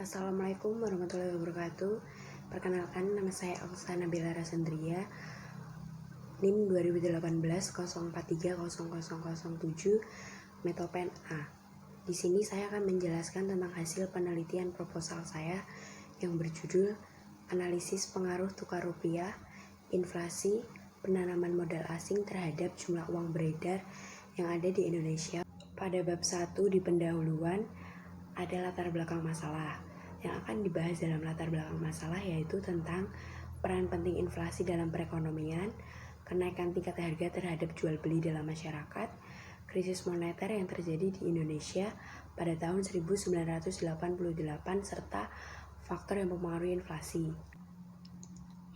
Assalamualaikum warahmatullahi wabarakatuh. Perkenalkan, nama saya Elsa Nabila Rasandria, NIM 2018 Metopen A. Di sini saya akan menjelaskan tentang hasil penelitian proposal saya yang berjudul Analisis Pengaruh Tukar Rupiah, Inflasi, Penanaman Modal Asing terhadap Jumlah Uang Beredar yang ada di Indonesia. Pada bab 1 di pendahuluan ada latar belakang masalah. Yang akan dibahas dalam latar belakang masalah yaitu tentang peran penting inflasi dalam perekonomian, kenaikan tingkat harga terhadap jual beli dalam masyarakat, krisis moneter yang terjadi di Indonesia pada tahun 1988 serta faktor yang mempengaruhi inflasi.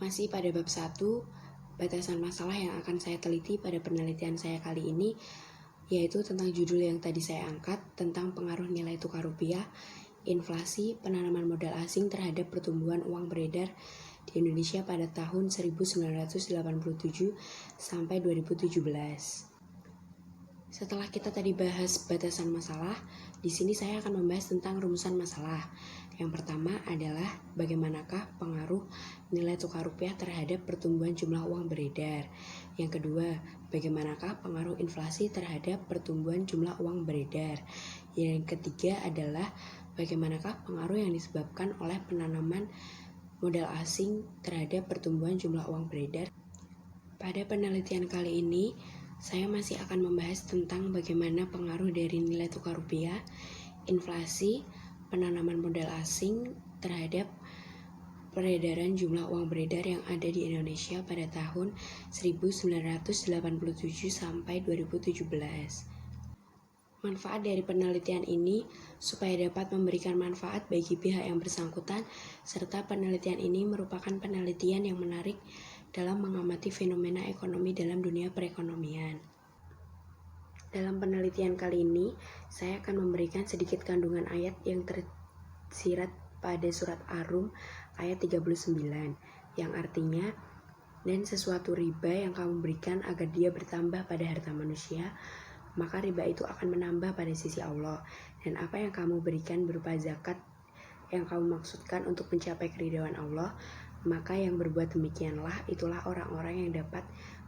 Masih pada bab 1, batasan masalah yang akan saya teliti pada penelitian saya kali ini yaitu tentang judul yang tadi saya angkat tentang pengaruh nilai tukar rupiah, inflasi, penanaman modal asing terhadap pertumbuhan uang beredar di Indonesia pada tahun 1987 sampai 2017. Setelah kita tadi bahas batasan masalah, di sini saya akan membahas tentang rumusan masalah. Yang pertama adalah bagaimanakah pengaruh nilai tukar rupiah terhadap pertumbuhan jumlah uang beredar. Yang kedua, bagaimanakah pengaruh inflasi terhadap pertumbuhan jumlah uang beredar. Yang ketiga adalah bagaimanakah pengaruh yang disebabkan oleh penanaman modal asing terhadap pertumbuhan jumlah uang beredar. Pada penelitian kali ini, saya masih akan membahas tentang bagaimana pengaruh dari nilai tukar rupiah, inflasi, penanaman modal asing terhadap peredaran jumlah uang beredar yang ada di Indonesia pada tahun 1987 sampai 2017. Manfaat dari penelitian ini supaya dapat memberikan manfaat bagi pihak yang bersangkutan, serta penelitian ini merupakan penelitian yang menarik dalam mengamati fenomena ekonomi dalam dunia perekonomian. Dalam penelitian kali ini, saya akan memberikan sedikit kandungan ayat yang tersirat pada surat Ar-Rum ayat 39, yang artinya, dan sesuatu riba yang kamu berikan agar dia bertambah pada harta manusia, maka riba itu akan menambah pada sisi Allah, dan apa yang kamu berikan berupa zakat yang kamu maksudkan untuk mencapai keridhaan Allah, maka yang berbuat demikianlah itulah orang-orang yang dapat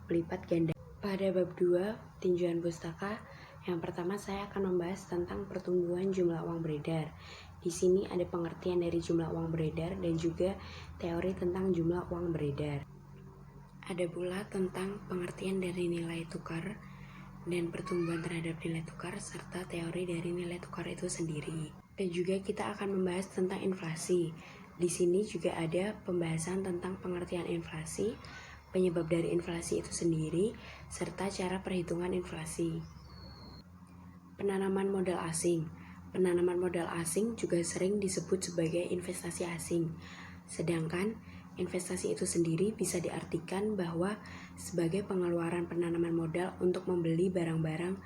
melipat ganda. Pada bab 2, tinjauan pustaka, yang pertama saya akan membahas tentang pertumbuhan jumlah uang beredar. Di sini ada pengertian dari jumlah uang beredar dan juga teori tentang jumlah uang beredar. Ada pula tentang pengertian dari nilai tukar dan pertumbuhan terhadap nilai tukar serta teori dari nilai tukar itu sendiri. Dan juga kita akan membahas tentang inflasi. Di sini juga ada pembahasan tentang pengertian inflasi, penyebab dari inflasi itu sendiri, serta cara perhitungan inflasi. Penanaman modal asing. Penanaman modal asing juga sering disebut sebagai investasi asing. Sedangkan investasi itu sendiri bisa diartikan bahwa sebagai pengeluaran penanaman modal untuk membeli barang-barang,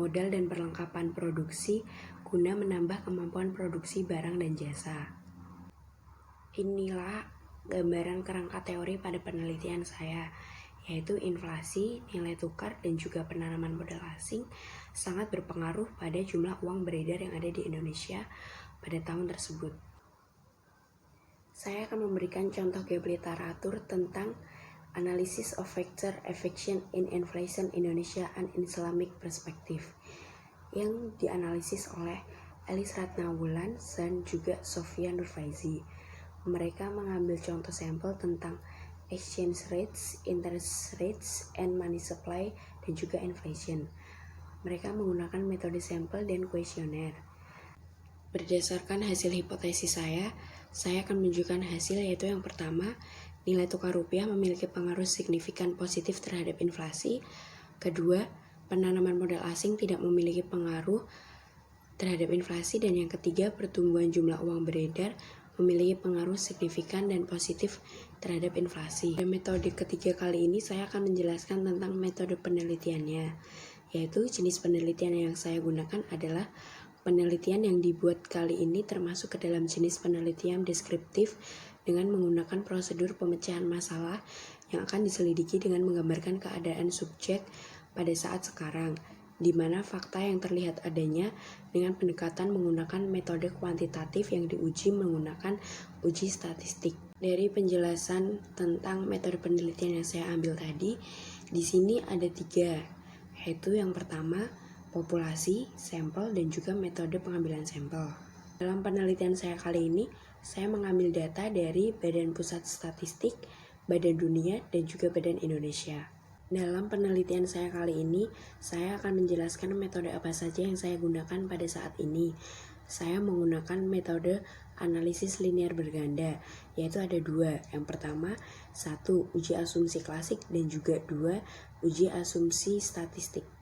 modal dan perlengkapan produksi guna menambah kemampuan produksi barang dan jasa. Inilah gambaran kerangka teori pada penelitian saya, yaitu inflasi, nilai tukar, dan juga penanaman modal asing sangat berpengaruh pada jumlah uang beredar yang ada di Indonesia pada tahun tersebut. Saya akan memberikan contoh gap literatur tentang Analysis of Factor Affection in Inflation Indonesia and Islamic Perspective yang dianalisis oleh Elis Ratnawulan dan juga Sofia Nurfaizi. Mereka mengambil contoh sampel tentang exchange rates, interest rates, and money supply, dan juga inflation. Mereka menggunakan metode sampel dan kuesioner. Berdasarkan hasil hipotesis saya akan menunjukkan hasil yaitu yang pertama, nilai tukar rupiah memiliki pengaruh signifikan positif terhadap inflasi. Kedua, penanaman modal asing tidak memiliki pengaruh terhadap inflasi. Dan yang ketiga, pertumbuhan jumlah uang beredar memiliki pengaruh signifikan dan positif terhadap inflasi. Pada metode ketiga kali ini saya akan menjelaskan tentang metode penelitiannya, yaitu jenis penelitian yang saya gunakan adalah penelitian yang dibuat kali ini termasuk ke dalam jenis penelitian deskriptif dengan menggunakan prosedur pemecahan masalah yang akan diselidiki dengan menggambarkan keadaan subjek pada saat sekarang. di mana fakta yang terlihat adanya dengan pendekatan menggunakan metode kuantitatif yang diuji menggunakan uji statistik. Dari penjelasan tentang metode penelitian yang saya ambil tadi, di sini ada 3, yaitu yang pertama populasi, sampel, dan juga metode pengambilan sampel. Dalam penelitian saya kali ini, saya mengambil data dari Badan Pusat Statistik, Badan Dunia, dan juga Badan Indonesia. Dalam penelitian saya kali ini, saya akan menjelaskan metode apa saja yang saya gunakan pada saat ini. Saya menggunakan metode analisis linear berganda, yaitu ada 2. Yang pertama, 1. Uji asumsi klasik dan juga 2. Uji asumsi statistik.